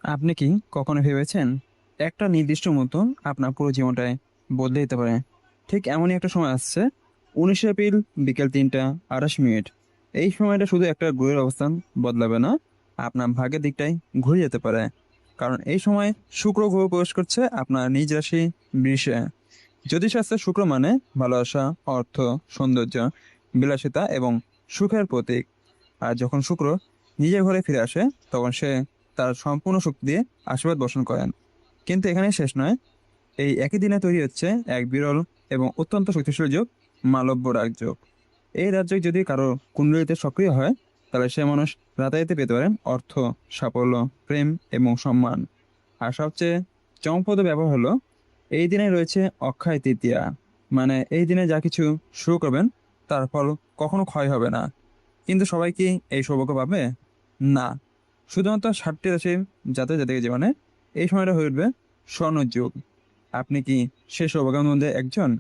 আপনি কি কখনো ভেবেছেন একটা নির্দিষ্ট মতো আপনার পুরো জীবনটাই বদলে দিতে পারে? ঠিক এমনই একটা সময় আসছে। 19 এপ্রিল বিকেল 3:28। এই সময়টা শুধু একটা গ্রহের অবস্থান বদলাবে না, আপনার ভাগ্যের দিকটাই ঘুরে যেতে পারে। কারণ এই সময় শুক্র গ্রহ প্রবেশ করছে আপনার নিজ রাশি বৃষে। জ্যোতিষশাস্ত্রে শুক্র মানে ভালোবাসা, অর্থ, সৌন্দর্য, বিলাসিতা এবং সুখের প্রতীক। আর যখন শুক্র নিজের ঘরে ফিরে আসে, তখন সে তার সম্পূর্ণ শক্তি দিয়ে আশীর্বাদ বর্ষণ করেন। কিন্তু এখানেই শেষ নয়। এই একই দিনে তৈরি হচ্ছে এক বিরল এবং অত্যন্ত শক্তিশালী যোগ, মালব্য রাজযোগ। এই রাজযোগ যদি কারো কুণ্ডলিতে সক্রিয় হয়, তাহলে সে মানুষ রাতারাতি পেতে পারেন অর্থ, সাফল্য, প্রেম এবং সম্মান। আর সবচেয়ে চমকপ্রদ ব্যাপার হলো, এই দিনে রয়েছে অক্ষয় তৃতীয়া। মানে এই দিনে যা কিছু শুরু করবেন, তার ফল কখনো ক্ষয় হবে না। কিন্তু সবাই কি এই সৌভাগ্য পাবে? না। শুধুমাত্র 7টি রাশির জাতক জাতিকের জীবনে এই সময়টা হয়ে উঠবে স্বর্ণযুগ। আপনি কি সে সৌভাগ্যের মধ্যে একজন?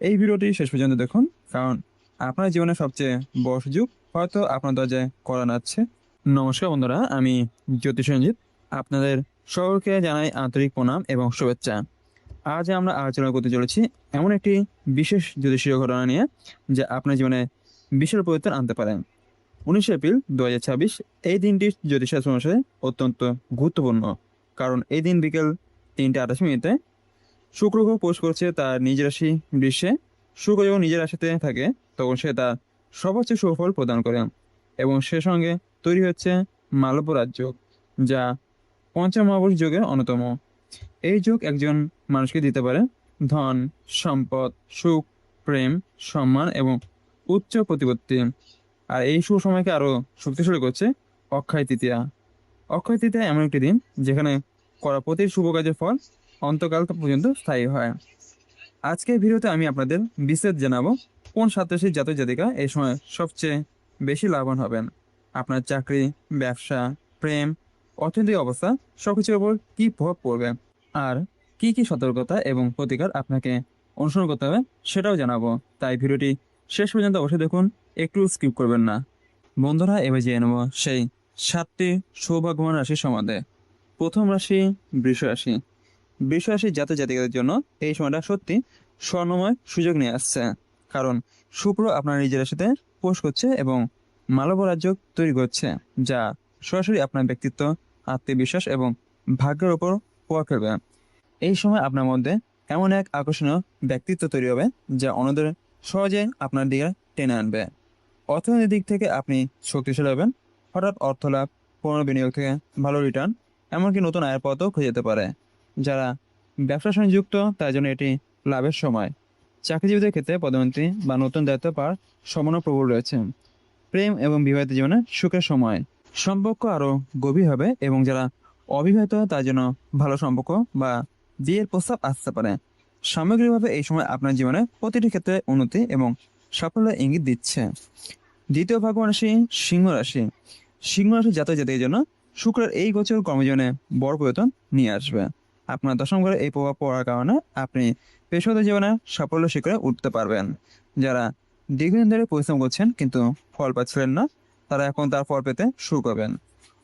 এই ভিডিওটি শেষ পর্যন্ত দেখুন, কারণ আপনার জীবনের সবচেয়ে বড় সুযোগ হয়তো আপনার দরজায় কড়া নাড়ছে। নমস্কার বন্ধুরা, আমি জ্যোতিষ রঞ্জিত। আপনাদের সকলকে জানাই আন্তরিক প্রণাম এবং শুভেচ্ছা। আজ আমরা আলোচনা করতে চলেছি এমন একটি বিশেষ জ্যোতিষীয় ঘটনা নিয়ে, যা আপনার জীবনে বিশাল পরিবর্তন আনতে পারে। 19 এপ্রিল 2026 এই দিনটি জ্যোতিষশাস্ত্র অনুসারে অত্যন্ত গুরুত্বপূর্ণ। কারণ এই দিন বিকেল 3:28 শুক্র গ্রহ প্রবেশ করছে তার নিজ রাশি বৃষে। শুক্র যখন নিজের রাশিতে থাকে, তখন সে তার সর্বোচ্চ সুফল প্রদান করে এবং সে সঙ্গে তৈরি হচ্ছে মালব্য রাজযোগ, যা পঞ্চমহাপুরুষ যোগের অন্যতম। এই যোগ একজন মানুষকে দিতে পারে ধন, সম্পদ, সুখ, প্রেম, সম্মান এবং উচ্চ প্রতিপত্তি। আর এই শুভ সময়কে আরো শক্তিশালী করছে অক্ষয় তৃতীয়া। অক্ষয় তৃতীয়া এমন একটি দিন যেখানে করা প্রতি শুভ কাজের ফল অন্তকাল পর্যন্ত স্থায়ী হয়। আজকের ভিডিওতে আমি আপনাদের বিস্তারিত জানাবো কোন 7 রাশির জাতক জাতিকা এই সময় সবচেয়ে বেশি লাভবান হবেন। আপনার চাকরি, ব্যবসা, প্রেম, অর্থনৈতিক অবস্থা সবকিছুর উপর কি প্রভাব পড়বে, আর কি কি সতর্কতা এবং প্রতিকার আপনাকে অনুসরণ করতে হবে সেটাও জানাবো। তাই ভিডিওটি শেষ পর্যন্ত অবশ্যই দেখুন, একটু স্কিপ করবেন না। বন্ধুরা, এবার জেনে নেব সেই 7টি সৌভাগ্যবান রাশির সম্বন্ধে। প্রথম রাশি বৃষ রাশি। বৃষ রাশির জাতক জাতিকাদের জন্য এই সময়টা সত্যি স্বর্ণময় সুযোগ নিয়ে আসছে। কারণ শুক্র আপনার নিজের রাশিতে প্রবেশ করছে এবং মালব্য রাজ্য তৈরি করছে, যা সরাসরি আপনার ব্যক্তিত্ব, আত্মবিশ্বাস এবং ভাগ্যের উপর প্রভাব ফেলবে। এই সময় আপনার মধ্যে এমন এক আকর্ষণীয় ব্যক্তিত্ব তৈরি হবে, যা অন্যদের সহজে আপনার দিকে টেনে আনবে। অর্থনৈতিক দিক থেকে আপনি শক্তিশালী হবেন। হঠাৎ অর্থ লাভ, পুনর্বিনিয়োগ থেকে ভালো রিটার্ন, এমনকি নতুন আয়ের পথও খুঁজে যেতে পারে। যারা ব্যবসার সঙ্গে যুক্ত, তার জন্য এটি লাভের সময়। চাকরিজীবীদের ক্ষেত্রে পদোন্নতি বা নতুন দায়িত্ব পাওয়ার সম্ভাবনা প্রবল রয়েছে। প্রেম এবং বিবাহিত জীবনে সুখের সময়, সম্পর্ক আরও গভীর হবে এবং যারা অবিবাহিত তার জন্য ভালো সম্পর্ক বা বিয়ের প্রস্তাব আসতে পারে। সামগ্রিকভাবে এই সময় আপনার জীবনে প্রতিটি ক্ষেত্রে উন্নতি এবং সাফল্য ইঙ্গিত দিচ্ছে। দ্বিতীয় ভাগ্যবান রাশি সিংহ রাশি। সিংহ রাশির জাতক জাতির জন্য শুক্রের এই গোচর কর্মজীবনে বড় পরিবর্তন নিয়ে আসবে। আপনার দশম ঘরে এই প্রভাব পড়ার কারণে আপনি পেশাগত জীবনে সাফল্য শিখরে উঠতে পারবেন। যারা দীর্ঘদিন ধরে পরিশ্রম করছেন কিন্তু ফল পাচ্ছিলেন না, তারা এখন তার ফল পেতে শুরু করবেন।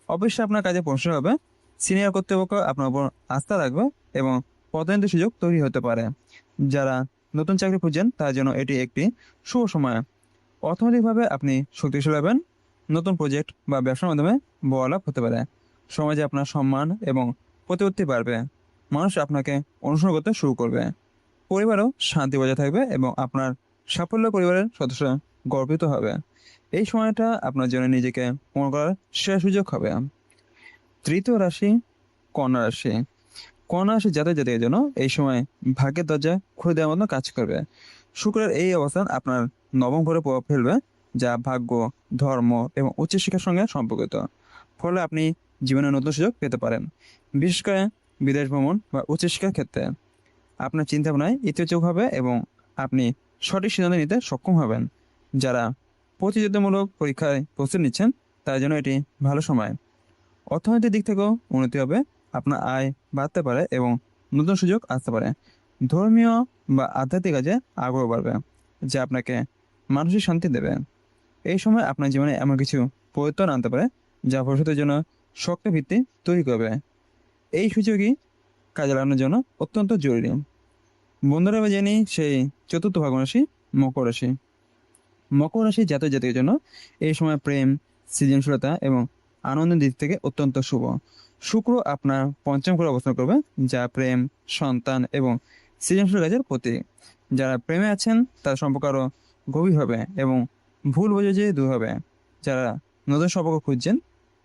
অবশ্যই আপনার কাজে প্রশংসা হবে, সিনিয়র কর্তৃপক্ষ আপনার উপর আস্থা রাখবে এবং পদোন্নতির সুযোগ তৈরি হতে পারে। যারা নতুন চাকরি খুঁজছেন তার জন্য এটি একটি শুভ সময়। অর্থনৈতিকভাবে আপনি শক্তিশালী হবেন। নতুন প্রজেক্ট বা ব্যবসার মাধ্যমে বড় লাভ হতে পারে। সমাজে আপনার সম্মান এবং প্রতিপত্তি বাড়বে। মানুষ আপনাকে অনুসরণ করতে শুরু করবে। পরিবারেও শান্তি বজায় থাকবে এবং আপনার সাফল্য পরিবারের সদস্য গর্বিত হবে। এই সময়টা আপনার জন্য নিজেকে প্রমাণ করার সেরা সুযোগ হবে। তৃতীয় রাশি কন্যা রাশি। কন্যা রাশি জাতক জাতিকের জন্য এই সময় ভাগ্যের দরজা খুলে দেওয়ার মতো কাজ করবে। শুক্রের এই অবস্থান আপনার নবম ঘরে প্রভাব ফেলবে, যা ভাগ্য, ধর্ম এবং উচ্চশিক্ষার সঙ্গে সম্পর্কিত। ফলে আপনি জীবনে নতুন সুযোগ পেতে পারেন, বিশেষ করে বিদেশ ভ্রমণ বা উচ্চশিক্ষার ক্ষেত্রে। আপনার চিন্তাভাবনায় ইতিবাচক হবে এবং আপনি সঠিক সিদ্ধান্ত নিতে সক্ষম হবেন। যারা প্রতিযোগিতামূলক পরীক্ষায় প্রস্তুতি নিচ্ছেন, তার জন্য এটি ভালো সময়। অর্থনৈতিক দিক থেকেও উন্নতি হবে। আপনার আয় বাড়তে পারে এবং নতুন সুযোগ আসতে পারে। ধর্মীয় বা আধ্যাত্মিক কাজে আগ্রহ বাড়বে, যা আপনাকে মানসিক শান্তি দেবে। এই সময় আপনার জীবনে এমন কিছু পরিবর্তন আনতে পারে, যা ভবিষ্যতের জন্য শক্ত ভিত্তি তৈরি করবে। এই সুযোগই কাজে লাগানোর জন্য অত্যন্ত জরুরি। বন্ধুরা, এবার জেনে নিই সেই চতুর্থ ভাগ্য রাশি মকর রাশি। মকর রাশির জাতক জাতিকের জন্য এই সময় প্রেম, সৃজনশীলতা এবং আনন্দের দিক থেকে অত্যন্ত শুভ। শুক্র আপনার পঞ্চম ঘরে অবস্থান করবে, যা প্রেম, সন্তান এবং সৃজনশীল কাজের প্রতীক। যারা প্রেমে আছেন তার সম্পর্ক আরও গভীর হবে এবং ভুল বোঝাবুঝি দূর হবে। যারা নতুন সম্পর্ক খুঁজছেন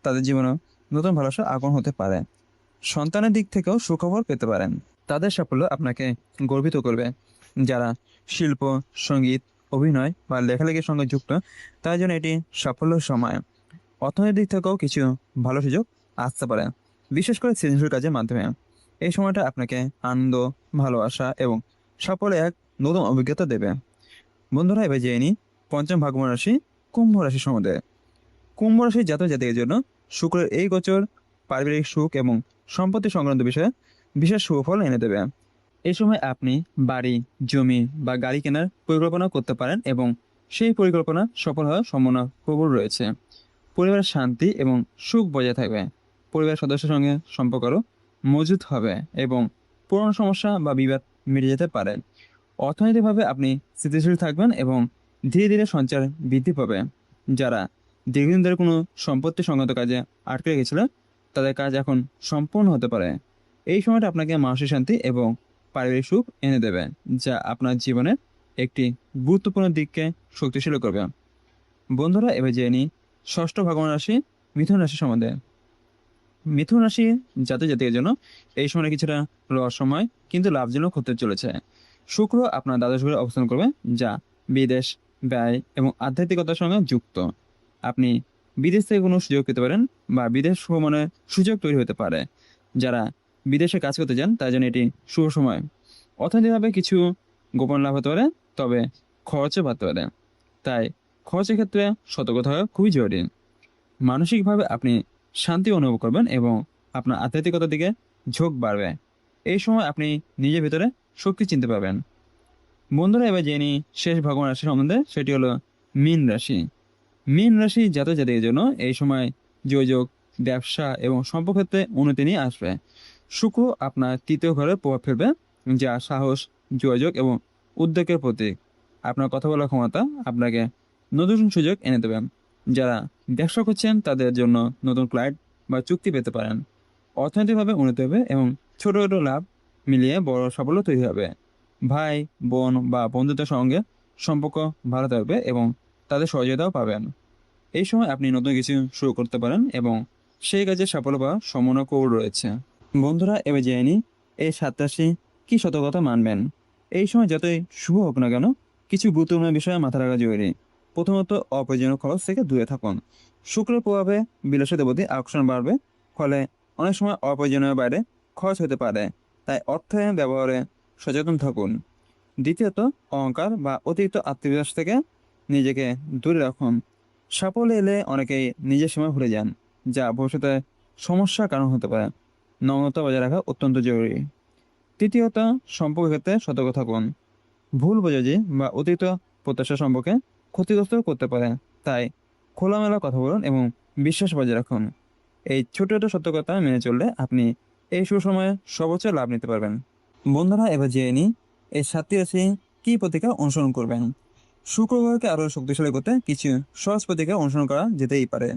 তাদের জীবনে নতুন ভালোবাসার আগমন হতে পারে। সন্তানের দিক থেকেও সুখবর পেতে পারেন। তাদের সাফল্য আপনাকে গর্বিত করবে। যারা শিল্প, সঙ্গীত, অভিনয় বা লেখালেখির সঙ্গে যুক্ত তার জন্য এটি সাফল্যের সময়। অর্থনৈতিক দিক থেকেও কিছু ভালো সুযোগ আসতে পারে, বিশেষ করে সৃজনশীল কাজের মাধ্যমে। এই সময়টা আপনাকে আনন্দ, ভালোবাসা এবং সাফল্যের এক নতুন অভিজ্ঞতা দেবে। বন্ধুরা, এবার জেনে নিই পঞ্চম ভাগ্য রাশি কুম্ভ রাশি সম্বন্ধে। কুম্ভ রাশির জাতক জাতিকের জন্য শুক্রের এই গোচর পারিবারিক সুখ এবং সম্পত্তি সংক্রান্ত বিষয়ে বিশেষ সুফল এনে দেবে। এই সময় আপনি বাড়ি, জমি বা গাড়ি কেনার পরিকল্পনা করতে পারেন এবং সেই পরিকল্পনা সফল হওয়ার সম্ভাবনা প্রবল রয়েছে। পরিবারের শান্তি এবং সুখ বজায় থাকবে। পরিবারের সদস্যের সঙ্গে সম্পর্ক আরও মজবুত হবে এবং পুরনো সমস্যা বা বিবাদ মিটে যেতে পারে। অর্থনৈতিকভাবে আপনি স্থিতিশীল থাকবেন এবং ধীরে ধীরে সঞ্চয় বৃদ্ধি পাবে। যারা দীর্ঘদিন ধরে কোনো সম্পত্তি সংক্রান্ত কাজে আটকে রেখেছিল তাদের কাজ এখন সম্পূর্ণ হতে পারে। এই সময়টা আপনাকে মানসিক শান্তি এবং পারিবারিক সুখ এনে দেবে, যা আপনার জীবনের একটি গুরুত্বপূর্ণ দিককে শক্তিশালী করবে। বন্ধুরা, এবার জেনে নিই ষষ্ঠ ভাগ্য রাশি মিথুন রাশি সম্বন্ধে। মিথুন রাশি জাতক জাতিকের জন্য এই সময় কিছুটা রহস্যময় কিন্তু লাভজনক হতে চলেছে। শুক্র আপনার দ্বাদশ ঘরে অবস্থান করবে, যা বিদেশ, ব্যয় এবং আধ্যাত্মিকতার সঙ্গে যুক্ত। আপনি বিদেশ থেকে কোনো সুযোগ পেতে পারেন বা বিদেশ ভ্রমণের সুযোগ তৈরি হতে পারে। যারা বিদেশে কাজ করতে চান তার জন্য এটি শুভ সময়। অর্থনৈতিকভাবে কিছু গোপন লাভ হতে পারে, তবে খরচও বাড়তে পারে। তাই খরচের ক্ষেত্রে সতর্ক থাকা খুবই জরুরি। মানসিকভাবে আপনি শান্তি অনুভব করবেন এবং আপনার আধ্যাত্মিকতার দিকে ঝোঁক বাড়বে। এই সময় আপনি নিজের ভিতরে শক্তি চিনতে পারবেন। বন্ধুরা, এবার জেনে নিই শেষ ভগবান রাশি সম্বন্ধে, সেটি হলো মীন রাশি। মীন রাশি জাতক জাতিকের জন্য এই সময় যোগাযোগ, ব্যবসা এবং সম্পর্ক ক্ষেত্রে উন্নতি নিয়ে আসবে। শুক্র আপনার তৃতীয় ঘরে প্রভাব ফেলবে, যা সাহস, যোগাযোগ এবং উদ্যোগের প্রতীক। আপনার কথা বলার ক্ষমতা আপনাকে নতুন সুযোগ এনে দেবে। যারা ব্যবসা করছেন তাদের জন্য নতুন ক্লায়েন্ট বা চুক্তি পেতে পারেন। অর্থনৈতিকভাবে উন্নতি হবে এবং ছোট ছোট লাভ মিলিয়ে বড় সাফল্য তৈরি হবে। ভাই, বোন বা বন্ধুদের সঙ্গে সম্পর্ক ভালো থাকবে এবং তাদের সহযোগিতাও পাবেন। এই সময় আপনি নতুন কিছু শুরু করতে পারেন এবং সেই কাজে সাফল্য পাওয়ার সম্ভাবনা প্রবল রয়েছে। বন্ধুরা, এবার জেনে নিই এই 7 রাশি কি সতর্কতা মানবেন। এই সময় যতই শুভ হোক না কেন, কিছু গুরুত্বপূর্ণ বিষয়ে মাথা রাখা জরুরি। প্রথমত, অপ্রয়োজনীয় খরচ থেকে দূরে থাকুন। শুক্রের প্রভাবে বিলাসিতার প্রতি আকর্ষণ বাড়বে, ফলে অনেক সময় অপ্রয়োজনীয় বাইরে খরচ হতে পারে। তাই অর্থের ব্যবহারে সচেতন থাকুন। দ্বিতীয়ত, অহংকার বা অতিরিক্ত আত্মবিশ্বাস থেকে নিজেকে দূরে রাখুন। সাফল্য এলে অনেকেই নিজের সীমা ভুলে যান, যা ভবিষ্যতে সমস্যার কারণ হতে পারে। নম্রতা বজায় রাখা অত্যন্ত জরুরি। তৃতীয়ত, সম্পর্কের ক্ষেত্রে সতর্ক থাকুন। ভুল বোঝাবুঝি বা অতিরিক্ত প্রত্যাশা সম্পর্কে ক্ষতিগ্রস্ত করতে পারে। তাই খোলামেলা কথা বলুন এবং বিশ্বাস বজায় রাখুন। এই ছোট ছোট সতর্কতা মেনে চললে আপনি এই সুসময়ে সর্বোচ্চ লাভ নিতে পারবেন। বন্ধুরা, এবার জেনে নিই এই 7টি রাশি কী প্রতিকার অনুসরণ করবেন। শুক্রবারকে আরও শক্তিশালী করতে কিছু সহজ প্রতিকার অনুসরণ করা যেতেই পারে।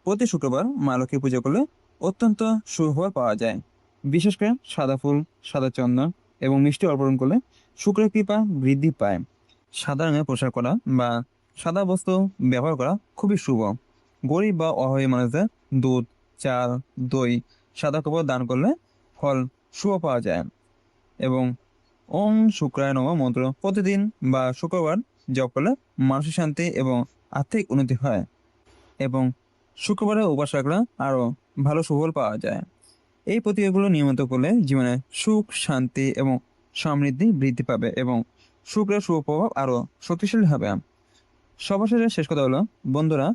প্রতি শুক্রবার মা লক্ষ্মী পুজো করলে অত্যন্ত সুফল পাওয়া যায়। বিশেষ করে সাদা ফুল, সাদা চন্দন এবং মিষ্টি অর্পণ করলে শুক্রের কৃপা বৃদ্ধি পায়। সাদা রঙের পোশাক করা বা সাদা বস্ত্র ব্যবহার করা খুবই শুভ। গরিব বা অভাবী মানুষদের দুধ, চাল, দই, সাদা কাপড় দান করলে ফল শুভ পাওয়া যায়। এবং ওম শুক্রায় নমঃ মন্ত্র প্রতিদিন বা শুক্রবার জপ করলে মানসিক শান্তি এবং আর্থিক উন্নতি হয়। এবং শুক্রবারে উপবাস রাখলে আরও ভালো সুফল পাওয়া যায়। এই প্রতিক্রিয়াগুলো নিয়মিত করলে জীবনে সুখ, শান্তি এবং সমৃদ্ধি বৃদ্ধি পাবে এবং শুক্রের সুপ্রভাব আরও শক্তিশালী হবে। সর্বশেষে শেষ কথা হলো, বন্ধুরা,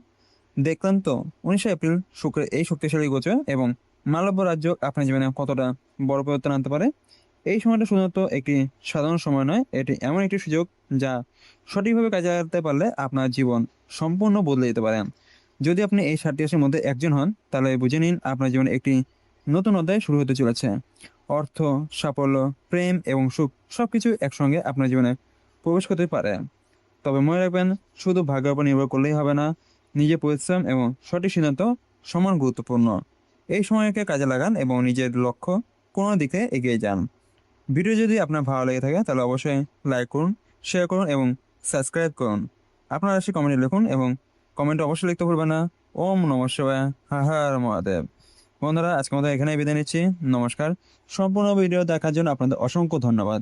দেখলেন তো 19 এপ্রিল শুক্রের এই শক্তিশালী গোচর এবং মালব্য রাজ্য আপনার জীবনে কতটা বড় পরিবর্তন আনতে পারে। এই সময়টা শুধুমাত্র একটি সাধারণ সময় নয়, এটি এমন একটি সুযোগ যা সঠিকভাবে কাজে লাগাতে পারলে আপনার জীবন সম্পূর্ণ বদলে যেতে পারে। যদি আপনি এই 7টি রাশির মধ্যে একজন হন, তাহলে বুঝে নিন আপনার জীবনে একটি নতুন অধ্যায় শুরু হতে চলেছে। অর্থ, সাফল্য, প্রেম এবং সুখ সবকিছু একসঙ্গে আপনার জীবনে প্রবেশ করতে পারে। তবে মনে রাখবেন, শুধু ভাগ্যের উপর নির্ভর করলেই হবে না। নিজের পরিশ্রম এবং সঠিক সিদ্ধান্ত সমান গুরুত্বপূর্ণ। এই সময়কে কাজে লাগান এবং নিজের লক্ষ্য কোনো দিকে এগিয়ে যান। ভিডিও যদি আপনার ভালো লেগে থাকে তাহলে অবশ্যই লাইক করুন, শেয়ার করুন এবং সাবস্ক্রাইব করুন। আপনারা এসে কমেন্টে লিখুন এবং কমেন্টে অবশ্যই লিখতে ভুলবেন না। ওম নমঃ শিবায়, হর হর মহাদেব। বন্ধুরা, আজকের মতো এখানেই বিদায় নিচ্ছি। নমস্কার। সম্পূর্ণ ভিডিও দেখার জন্য আপনাদের অসংখ্য ধন্যবাদ।